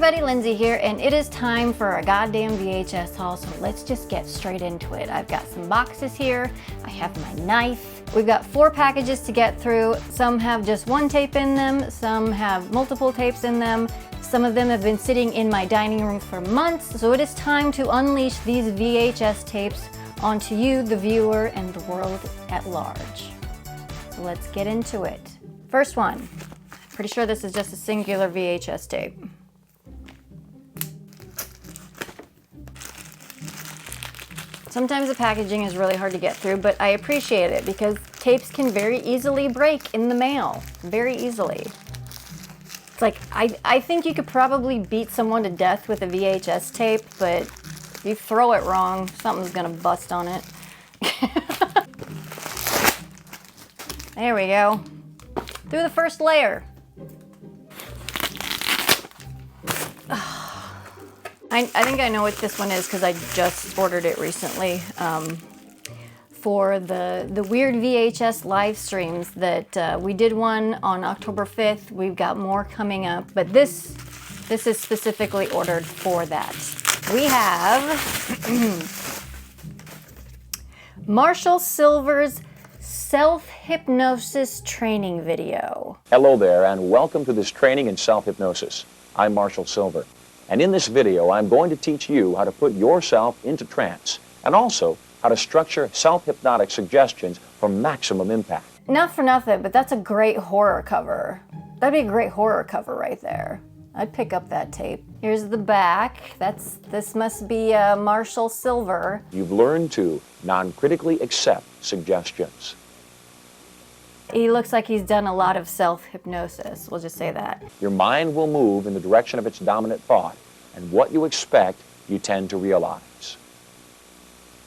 everybody, Lindsay here, and it is time for a goddamn VHS haul, so let's just get straight into it. I've got some boxes here, I have my knife. We've got 4 packages to get through. Some have just 1 tape in them, some have multiple tapes in them. Some of them have been sitting in my dining room for months, so it is time to unleash these VHS tapes onto you, the viewer, and the world at large. So let's get into it. First one. Pretty sure this is just a singular VHS tape. Sometimes the packaging is really hard to get through, but I appreciate it because tapes can very easily break in the mail. Very easily. It's like, I think you could probably beat someone to death with a VHS tape, but if you throw it wrong, something's gonna bust on it. There we go. Through the first layer. I think I know what this one is because I just ordered it recently for the weird VHS live streams that we did one on October 5th. We've got more coming up, but this is specifically ordered for that. We have Marshall Silver's self-hypnosis training video. Hello there, and welcome to this training in self-hypnosis. I'm Marshall Silver, and in this video I'm going to teach you how to put yourself into trance and also how to structure self-hypnotic suggestions for maximum impact. Not for nothing, but that's a great horror cover. That'd be a great horror cover right there. I'd pick up that tape. Here's the back. This must be Marshall Silver. You've learned to non-critically accept suggestions. He looks like he's done a lot of self-hypnosis, we'll just say that. Your mind will move in the direction of its dominant thought, and what you expect, you tend to realize.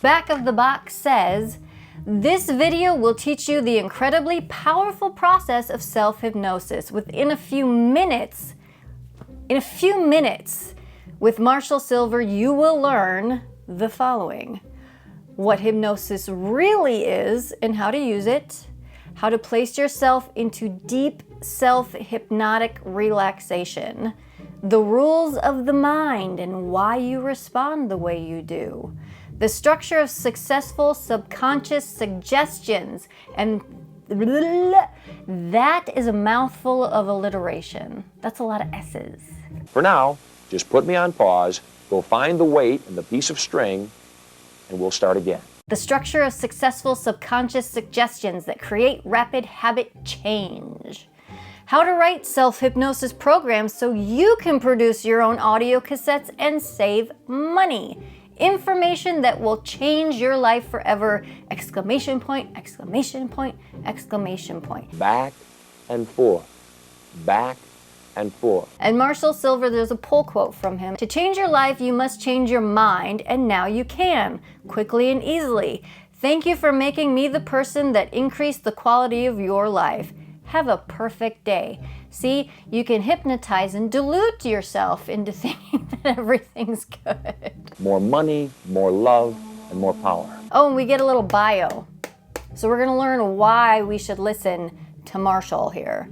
Back of the box says, this video will teach you the incredibly powerful process of self-hypnosis. Within a few minutes, with Marshall Silver, you will learn the following. What hypnosis really is and how to use it. How to place yourself into deep self-hypnotic relaxation. The rules of the mind and why you respond the way you do. The structure of successful subconscious suggestions. And that is a mouthful of alliteration. That's a lot of S's. For now, just put me on pause, go find the weight and the piece of string, and we'll start again. The structure of successful subconscious suggestions that create rapid habit change. How to write self-hypnosis programs so you can produce your own audio cassettes and save money. Information that will change your life forever! Exclamation point, exclamation point, exclamation point. Back and forth. Back and forth. And Marshall Silver, there's a pull quote from him. To change your life, you must change your mind, and now you can, quickly and easily. Thank you for making me the person that increased the quality of your life. Have a perfect day. See, you can hypnotize and delude yourself into thinking that everything's good. More money, more love, and more power. Oh, and we get a little bio. So we're gonna learn why we should listen to Marshall here.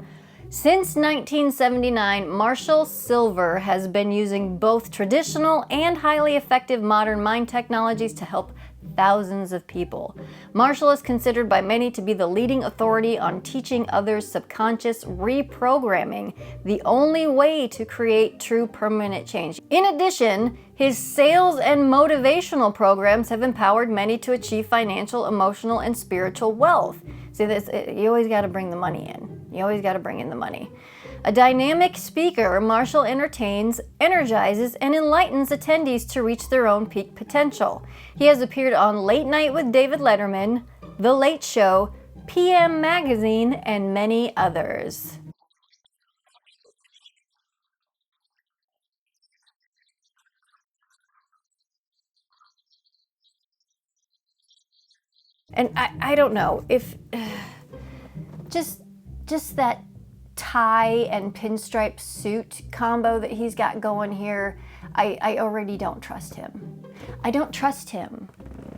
Since 1979, Marshall Silver has been using both traditional and highly effective modern mind technologies to help thousands of people. Marshall is considered by many to be the leading authority on teaching others subconscious reprogramming, the only way to create true permanent change. In addition, his sales and motivational programs have empowered many to achieve financial, emotional, and spiritual wealth. See, you always got to bring the money in. You always got to bring in the money. A dynamic speaker, Marshall entertains, energizes, and enlightens attendees to reach their own peak potential. He has appeared on Late Night with David Letterman, The Late Show, PM Magazine, and many others. And I don't know if just that tie and pinstripe suit combo that he's got going here, I already don't trust him. I don't trust him.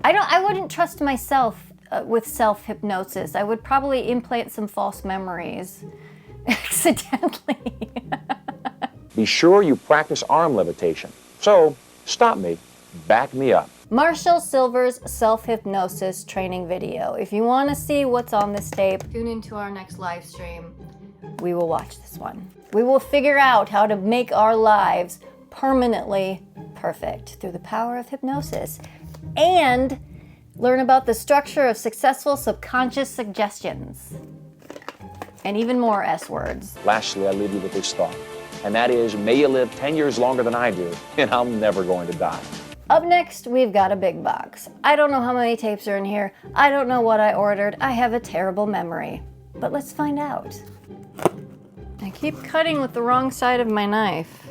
I wouldn't trust myself with self-hypnosis. I would probably implant some false memories accidentally. Be sure you practice arm levitation. So, stop me, back me up. Marshall Silver's self-hypnosis training video. If you want to see what's on this tape, tune into our next live stream. We will watch this one. We will figure out how to make our lives permanently perfect through the power of hypnosis and learn about the structure of successful subconscious suggestions and even more S words. Lastly, I leave you with this thought, and that is, may you live 10 years longer than I do, and I'm never going to die. Up next, we've got a big box. I don't know how many tapes are in here. I don't know what I ordered. I have a terrible memory. But let's find out. I keep cutting with the wrong side of my knife.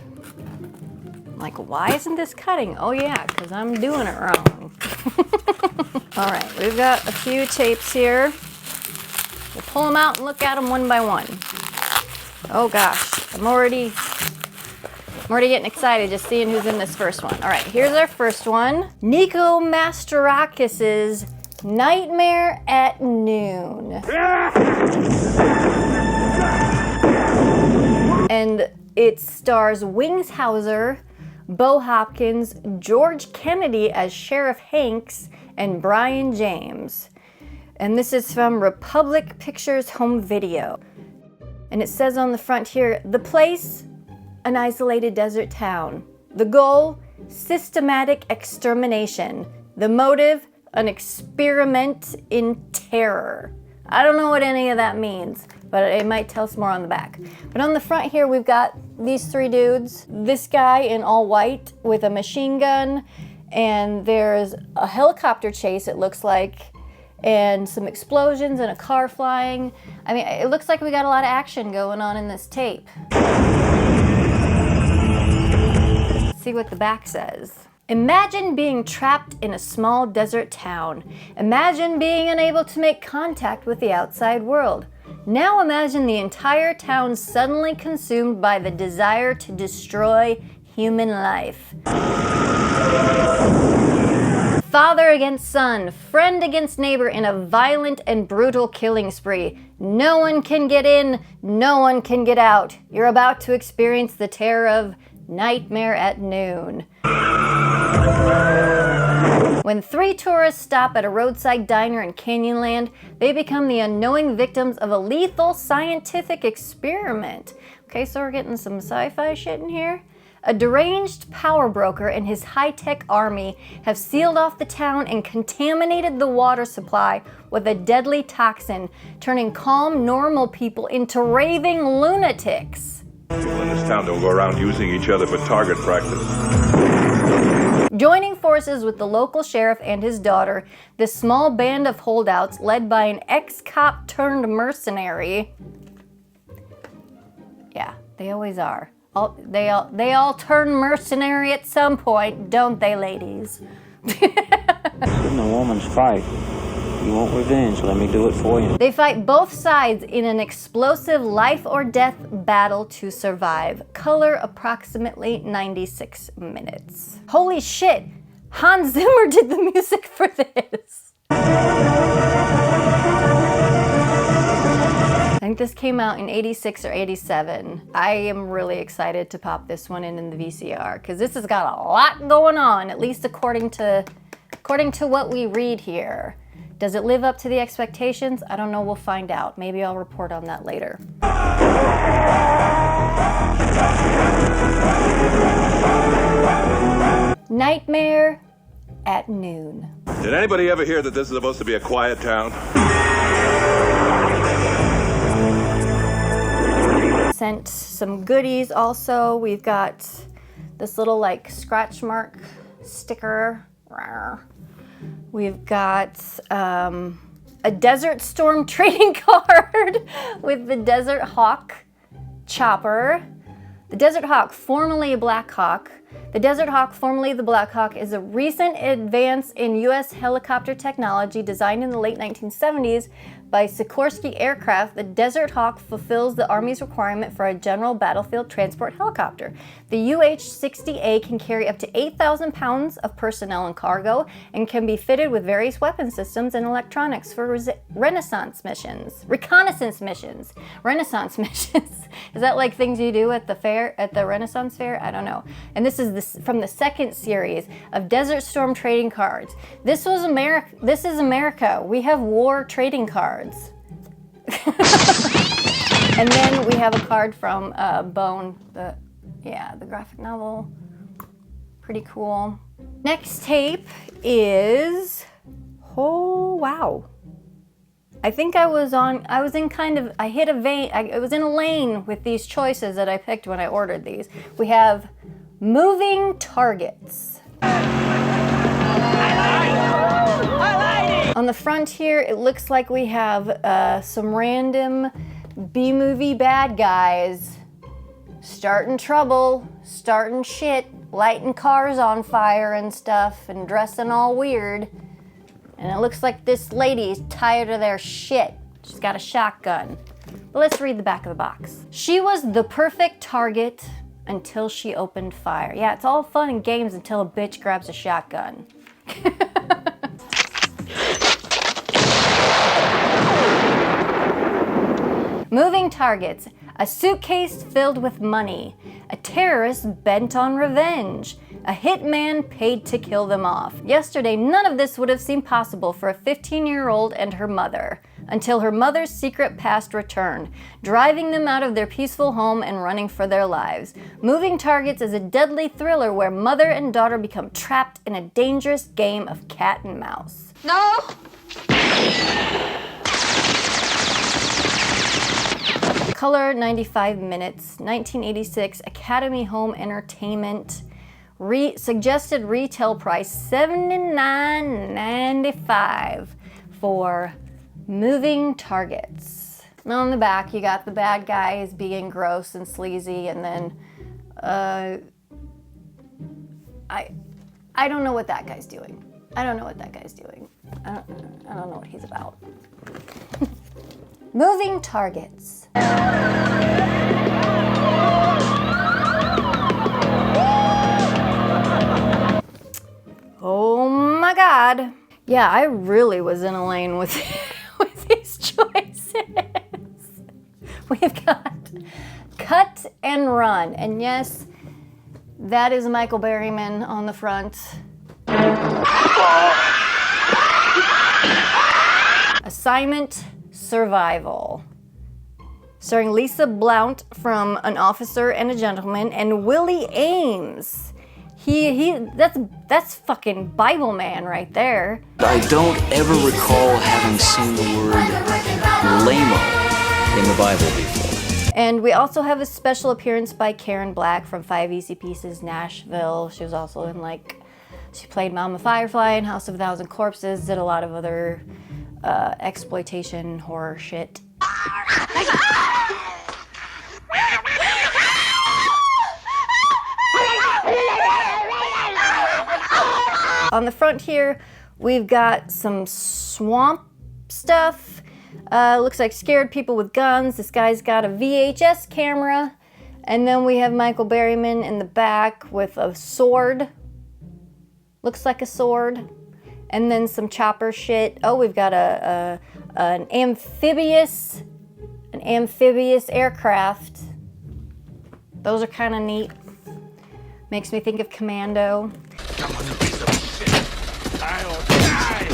Like, why isn't this cutting? Oh yeah, because I'm doing it wrong. All right, we've got a few tapes here. We'll pull them out and look at them one by one. Oh gosh, I'm already getting excited just seeing who's in this first one. All right, here's our first one. Nico Masterakis's Nightmare at Noon. And it stars Wings Hauser, Bo Hopkins, George Kennedy as Sheriff Hanks, and Brian James. And this is from Republic Pictures Home Video. And it says on the front here, the place, an isolated desert town. The goal, systematic extermination. The motive, an experiment in terror. I don't know what any of that means, but it might tell us more on the back. But on the front here, we've got these three dudes. This guy in all white with a machine gun, and there's a helicopter chase, it looks like, and some explosions and a car flying. I mean, it looks like we got a lot of action going on in this tape. Let's see what the back says. Imagine being trapped in a small desert town. Imagine being unable to make contact with the outside world. Now imagine the entire town suddenly consumed by the desire to destroy human life. Father against son, friend against neighbor in a violent and brutal killing spree. No one can get in, no one can get out. You're about to experience the terror of Nightmare at Noon. When three tourists stop at a roadside diner in Canyonland, they become the unknowing victims of a lethal scientific experiment. Okay, so we're getting some sci-fi shit in here. A deranged power broker and his high-tech army have sealed off the town and contaminated the water supply with a deadly toxin, turning calm, normal people into raving lunatics. People in this town don't go around using each other for target practice. Joining forces with the local sheriff and his daughter, this small band of holdouts led by an ex-cop turned mercenary. Yeah, they always are. They all turn mercenary at some point, don't they, ladies? In a woman's fight. You want revenge, let me do it for you. They fight both sides in an explosive life or death battle to survive. Color approximately 96 minutes. Holy shit! Hans Zimmer did the music for this. I think this came out in 86 or 87. I am really excited to pop this one in the VCR because this has got a lot going on, at least according to what we read here. Does it live up to the expectations? I don't know, we'll find out. Maybe I'll report on that later. Nightmare at Noon. Did anybody ever hear that this is supposed to be a quiet town? Sent some goodies also. We've got this little like scratch mark sticker. We've got a Desert Storm trading card with the Desert Hawk chopper. The Desert Hawk, formerly a Black Hawk. The Desert Hawk, formerly the Black Hawk, is a recent advance in U.S. helicopter technology designed in the late 1970s by Sikorsky Aircraft, the Desert Hawk fulfills the Army's requirement for a general battlefield transport helicopter. The UH-60A can carry up to 8,000 pounds of personnel and cargo and can be fitted with various weapon systems and electronics for reconnaissance missions. Is that like things you do at the fair, at the Renaissance Fair? I don't know. And this is from the second series of Desert Storm trading cards. This is America. We have war trading cards. And then we have a card from Bone, the graphic novel. Pretty cool. Next tape is, oh wow. I think I was in a lane with these choices that I picked when I ordered these. We have moving targets. On the front here, it looks like we have some random B-movie bad guys starting trouble, starting shit, lighting cars on fire and stuff, and dressing all weird. And it looks like this lady is tired of their shit. She's got a shotgun. But let's read the back of the box. She was the perfect target until she opened fire. Yeah, it's all fun and games until a bitch grabs a shotgun. Moving targets. A suitcase filled with money. A terrorist bent on revenge. A hitman paid to kill them off. Yesterday, none of this would have seemed possible for a 15-year-old and her mother, until her mother's secret past returned, driving them out of their peaceful home and running for their lives. Moving Targets is a deadly thriller where mother and daughter become trapped in a dangerous game of cat and mouse. No! Color 95 minutes, 1986, Academy Home Entertainment. Suggested retail price $79.95 for Moving Targets. And on the back, you got the bad guys being gross and sleazy, and then I don't know what that guy's doing. I don't know what he's about. Moving Targets. Oh my God. Yeah, I really was in a lane with these choices. We've got Cut and Run. And yes, that is Michael Berryman on the front. Assignment Survival. Starring Lisa Blount from An Officer and a Gentleman and Willie Ames. That's fucking Bible man right there. I don't ever recall having seen the word lame-o in the Bible before. And we also have a special appearance by Karen Black from 5 Easy Pieces, Nashville. She was also in she played Mama Firefly in House of a Thousand Corpses, did a lot of other exploitation horror shit. On the front here, we've got some swamp stuff. Looks like scared people with guns. This guy's got a VHS camera. And then we have Michael Berryman in the back with a sword. Looks like a sword. And then some chopper shit. Oh, we've got an amphibious aircraft. Those are kind of neat. Makes me think of Commando. Come on, you piece of shit. I'll die.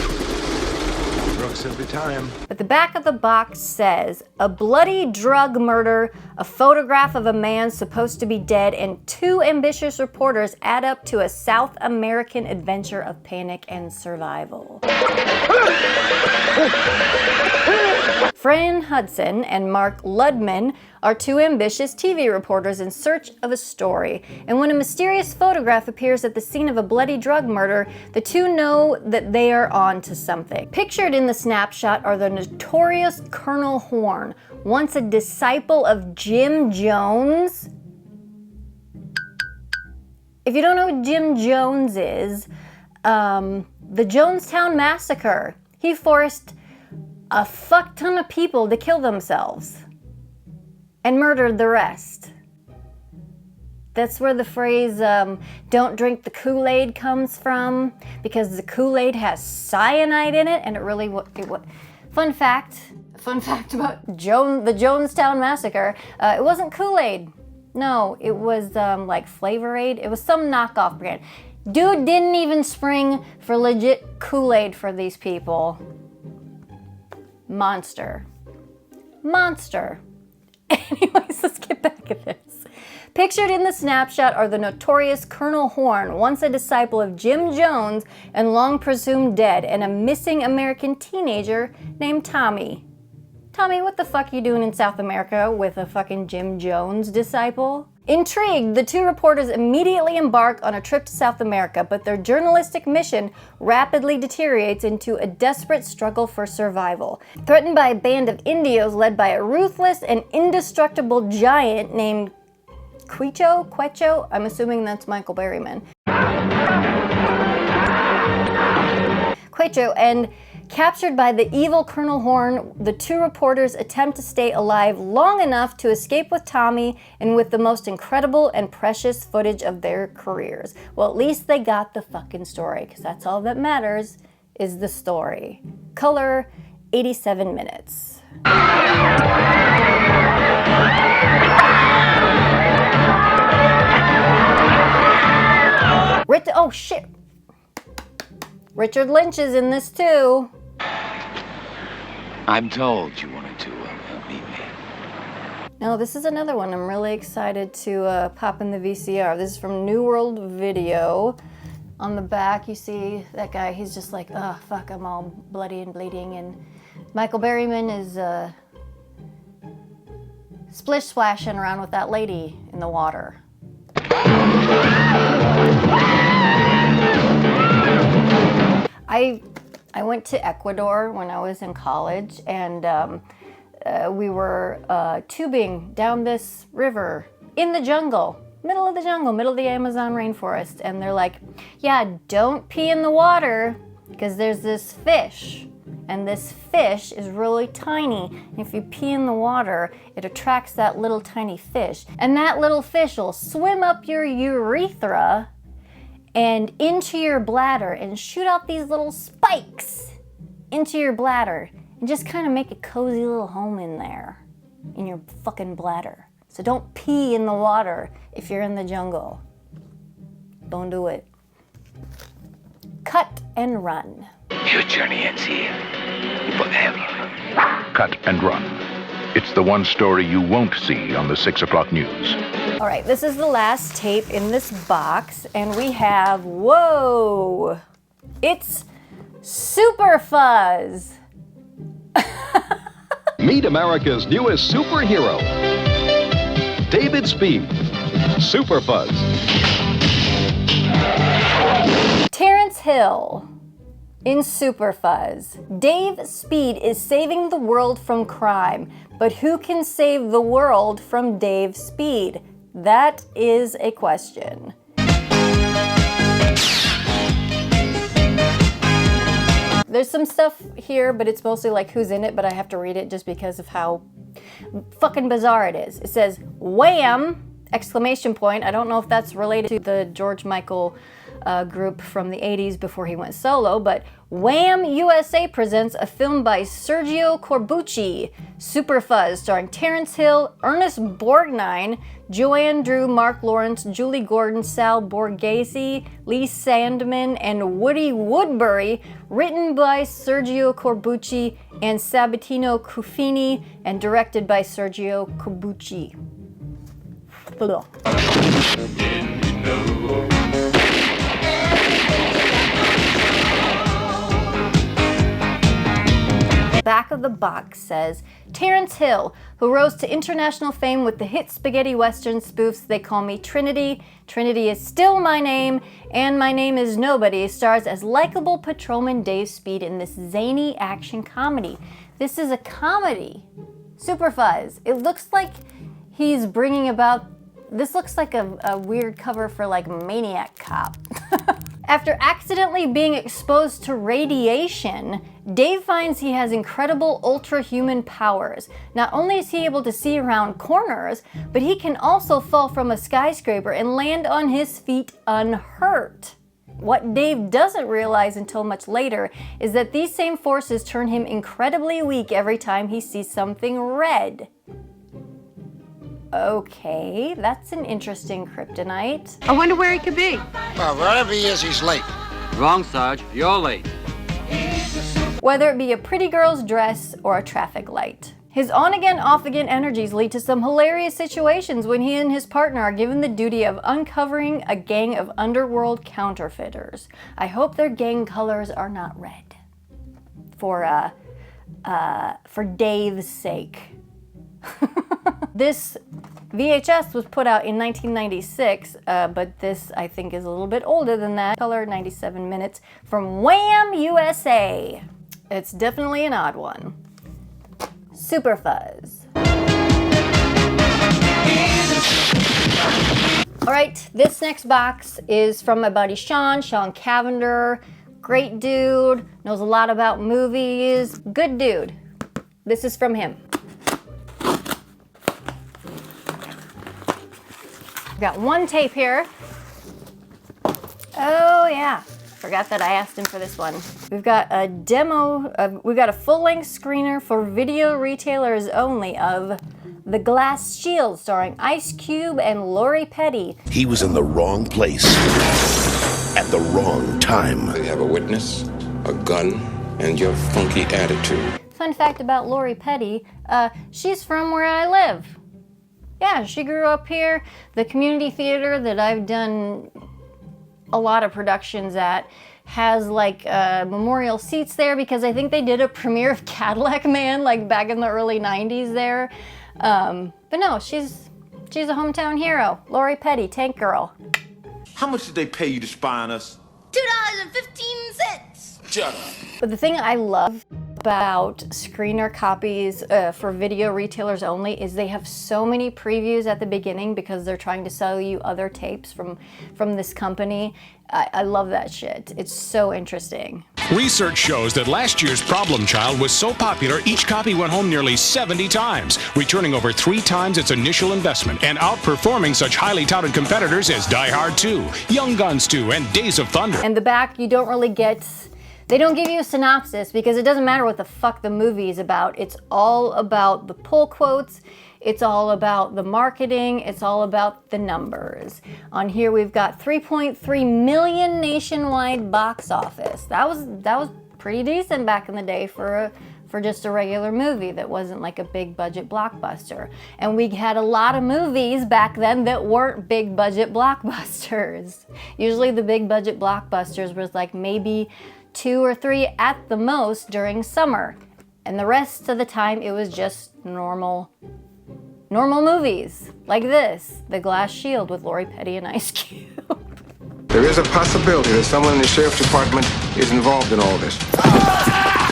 Brooks, every time. But the back of the box says, a bloody drug murder, a photograph of a man supposed to be dead, and 2 ambitious reporters add up to a South American adventure of panic and survival. Fran Hudson and Mark Ludman are 2 ambitious TV reporters in search of a story. And when a mysterious photograph appears at the scene of a bloody drug murder, the 2 know that they are on to something. Pictured in the snapshot are the notorious Colonel Horn, once a disciple of Jim Jones. If you don't know who Jim Jones is, the Jonestown Massacre. He forced a fuck ton of people to kill themselves and murdered the rest. That's where the phrase, don't drink the Kool-Aid comes from, because the Kool-Aid has cyanide in it, and it really, fun fact about the Jonestown Massacre, it wasn't Kool-Aid. No, it was like Flavor Aid. It was some knockoff brand. Dude didn't even spring for legit Kool-Aid for these people. Monster. Anyways, let's get back at this. Pictured in the snapshot are the notorious Colonel Horn, once a disciple of Jim Jones and long presumed dead, and a missing American teenager named Tommy. Tommy, what the fuck you doing in South America with a fucking Jim Jones disciple? Intrigued, the two reporters immediately embark on a trip to South America, but their journalistic mission rapidly deteriorates into a desperate struggle for survival. Threatened by a band of Indios led by a ruthless and indestructible giant named Quecho? I'm assuming that's Michael Berryman. Quecho, and captured by the evil Colonel Horn, the two reporters attempt to stay alive long enough to escape with Tommy and with the most incredible and precious footage of their careers. Well, at least they got the fucking story, because that's all that matters, is the story. Color, 87 minutes. Oh shit! Richard Lynch is in this too. I'm told you wanted to meet me. Now this is another one I'm really excited to pop in the VCR. This is from New World Video. On the back you see that guy, he's just like, oh fuck, I'm all bloody and bleeding, and Michael Berryman is splish splashing around with that lady in the water. I went to Ecuador when I was in college, and we were tubing down this river in the jungle, middle of the Amazon rainforest, and they're like, yeah, don't pee in the water because there's this fish, and this fish is really tiny, and if you pee in the water, it attracts that little tiny fish, and that little fish will swim up your urethra and into your bladder and shoot out these little spikes into your bladder and just kind of make a cozy little home in there, in your fucking bladder. So don't pee in the water if you're in the jungle. Don't do it. Cut and Run. Your journey ends here. Forever. Cut and Run. It's the one story you won't see on the 6 o'clock news. All right, this is the last tape in this box, and we have, whoa, it's Super Fuzz. Meet America's newest superhero, David Speed, Super Fuzz. Terrence Hill in Super Fuzz. Dave Speed is saving the world from crime, but who can save the world from Dave Speed? That is a question. There's some stuff here, but it's mostly like who's in it, but I have to read it just because of how fucking bizarre it is. It says, Wham! Exclamation point. I don't know if that's related to the George Michael group from the 80s before he went solo, but Wham! USA presents a film by Sergio Corbucci, Super Fuzz, starring Terrence Hill, Ernest Borgnine, Joanne Drew, Mark Lawrence, Julie Gordon, Sal Borghese, Lee Sandman, and Woody Woodbury, written by Sergio Corbucci and Sabatino Cuffini, and directed by Sergio Corbucci. Back of the box says, Terrence Hill, who rose to international fame with the hit spaghetti western spoofs They Call Me Trinity, Trinity Is Still My Name, and My Name Is Nobody, stars as likable patrolman Dave Speed in this zany action comedy. This is a comedy. Super Fuzz. It looks like he's bringing about, this looks like a weird cover for like Maniac Cop. After accidentally being exposed to radiation, Dave finds he has incredible ultra-human powers. Not only is he able to see around corners, but he can also fall from a skyscraper and land on his feet unhurt. What Dave doesn't realize until much later is that these same forces turn him incredibly weak every time he sees something red. Okay, that's an interesting kryptonite. I wonder where he could be. Well, wherever he is, he's late. Wrong, Sarge. You're late. Whether it be a pretty girl's dress or a traffic light. His on-again, off-again energies lead to some hilarious situations when he and his partner are given the duty of uncovering a gang of underworld counterfeiters. I hope their gang colors are not red. For Dave's sake. This VHS was put out in 1996, but this I think is a little bit older than that. Color 97 minutes from Wham! USA. It's definitely an odd one. Super Fuzz. Alright, this next box is from my buddy Sean Cavender. Great dude, knows a lot about movies. Good dude. This is from him. Got one tape here. Oh yeah, forgot that I asked him for this one. We've got a demo, we've got a full-length screener for video retailers only of The Glass Shield, starring Ice Cube and Lori Petty. He was in the wrong place at the wrong time. They have a witness, a gun, and your funky attitude. Fun fact about Lori Petty, she's from where I live. Yeah, she grew up here. The community theater that I've done a lot of productions at has like memorial seats there because I think they did a premiere of Cadillac Man like back in the early 90s there. But no, she's a hometown hero. Lori Petty, Tank Girl. How much did they pay you to spy on us? $2.15. Shut up. But the thing I love about screener copies for video retailers only is they have so many previews at the beginning because they're trying to sell you other tapes from this company. I love that shit. It's so interesting. Research shows that last year's Problem Child was so popular, each copy went home nearly 70 times, returning over 3 times its initial investment and outperforming such highly touted competitors as Die Hard 2, Young Guns 2, and Days of Thunder. And the back, you don't really get... They don't give you a synopsis because it doesn't matter what the fuck the movie is about. It's all about the pull quotes. It's all about the marketing. It's all about the numbers. On here we've got 3.3 million nationwide box office. That was pretty decent back in the day for just a regular movie that wasn't like a big budget blockbuster. And we had a lot of movies back then that weren't big budget blockbusters. Usually the big budget blockbusters was like maybe 2 or 3 at the most during summer. And the rest of the time it was just normal movies like this, The Glass Shield with Lori Petty and Ice Cube. There is a possibility that someone in the sheriff's department is involved in all this.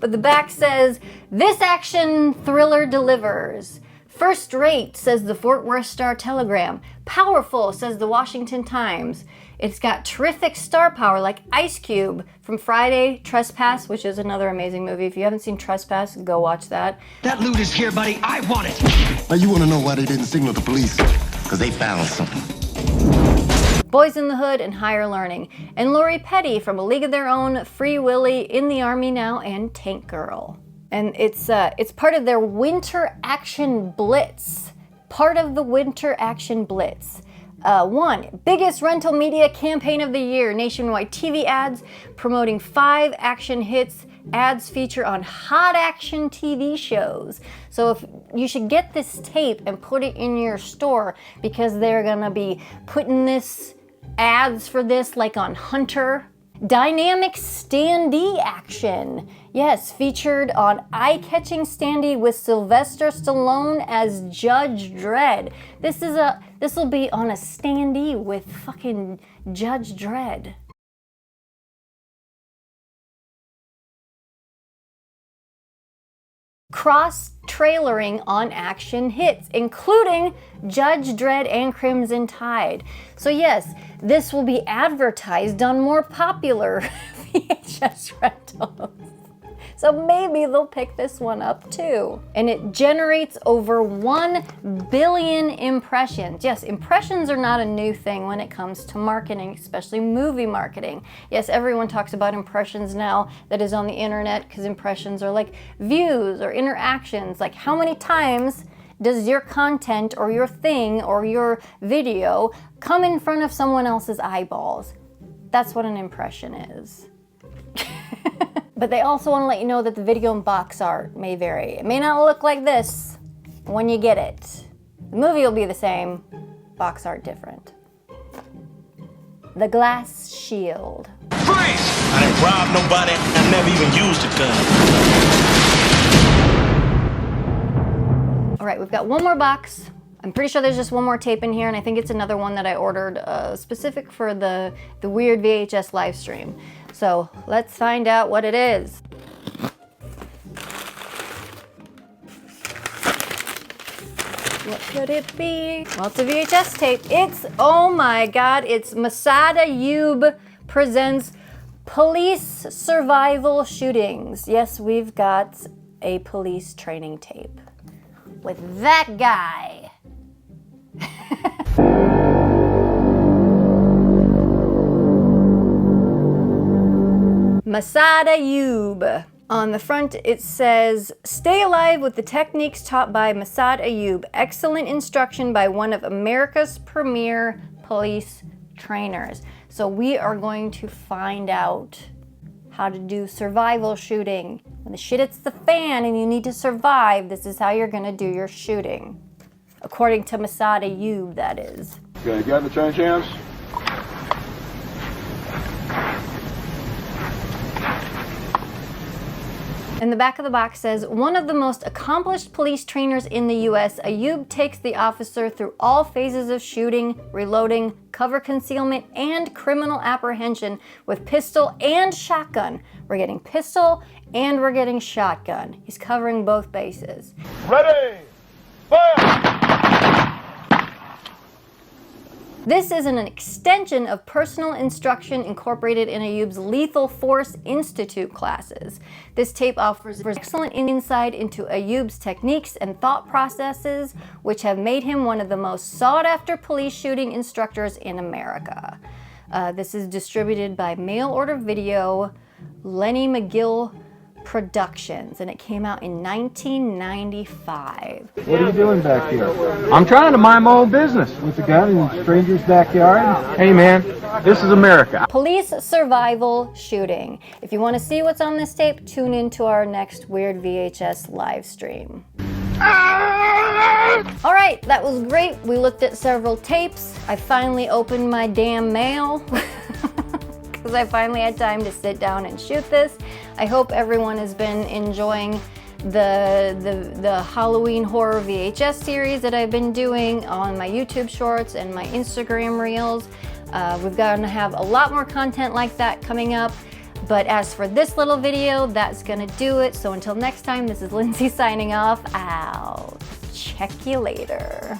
But the back says, this action thriller delivers. First rate, says the Fort Worth Star-Telegram. Powerful, says the Washington Times. It's got terrific star power like Ice Cube from Friday, Trespass, which is another amazing movie. If you haven't seen Trespass, go watch that. That loot is here, buddy. I want it. Now you want to know why they didn't signal the police? Because they found something. Boys in the Hood and Higher Learning. And Lori Petty from A League of Their Own, Free Willy, In the Army Now, and Tank Girl. And it's part of their Winter Action Blitz. Part of the Winter Action Blitz. 1, biggest rental media campaign of the year, nationwide TV ads promoting 5 action hits. Ads feature on hot action TV shows. So if you should get this tape and put it in your store because they're gonna be putting this ads for this like on Hunter. Dynamic standee action. Yes, featured on eye-catching standee with Sylvester Stallone as Judge Dredd. This will be on a standee with fucking Judge Dredd. cross-trailering on action hits, including Judge Dredd and Crimson Tide. So yes, this will be advertised on more popular VHS rentals. So maybe they'll pick this one up too. And it generates over 1 billion impressions. Yes, impressions are not a new thing when it comes to marketing, especially movie marketing. Yes, everyone talks about impressions now that is on the internet, because impressions are like views or interactions. Like, how many times does your content or your thing or your video come in front of someone else's eyeballs? That's what an impression is. But they also want to let you know that the video and box art may vary. It may not look like this when you get it. The movie will be the same, box art different. The glass shield. Freeze! I didn't rob nobody. I never even used a gun. All right, we've got one more box. I'm pretty sure there's just one more tape in here, and I think it's another one that I ordered specific for the weird VHS live stream. So let's find out what it is. What could it be? Well, it's a VHS tape. It's, oh my God, it's Masada Ayub presents Police Survival Shootings. Yes, we've got a police training tape with that guy. Masada Ayub. On the front it says, "Stay alive with the techniques taught by Masada Ayub. Excellent instruction by one of America's premier police trainers." So we are going to find out how to do survival shooting. When the shit hits the fan and you need to survive, this is how you're gonna do your shooting. According to Masada Ayub, that is. Okay, you got the change hands? And the back of the box says, one of the most accomplished police trainers in the US, Ayub takes the officer through all phases of shooting, reloading, cover concealment, and criminal apprehension with pistol and shotgun. We're getting pistol and we're getting shotgun. He's covering both bases. Ready! Fire! This is an extension of personal instruction incorporated in Ayub's Lethal Force Institute classes. This tape offers excellent insight into Ayub's techniques and thought processes, which have made him one of the most sought-after police shooting instructors in America. This is distributed by mail order video, Lenny McGill Productions, and it came out in 1995. What are you doing back here? I'm trying to mind my own business. With a gun in a stranger's backyard? Hey man, this is America. Police survival shooting. If you want to see what's on this tape, tune into our next Weird VHS live stream. All right, that was great. We looked at several tapes. I finally opened my damn mail. Because I finally had time to sit down and shoot this. I hope everyone has been enjoying the Halloween horror VHS series that I've been doing on my YouTube shorts and my Instagram reels. We're gonna have a lot more content like that coming up. But as for this little video, that's gonna do it. So until next time, this is Lindsay signing off. I'll check you later.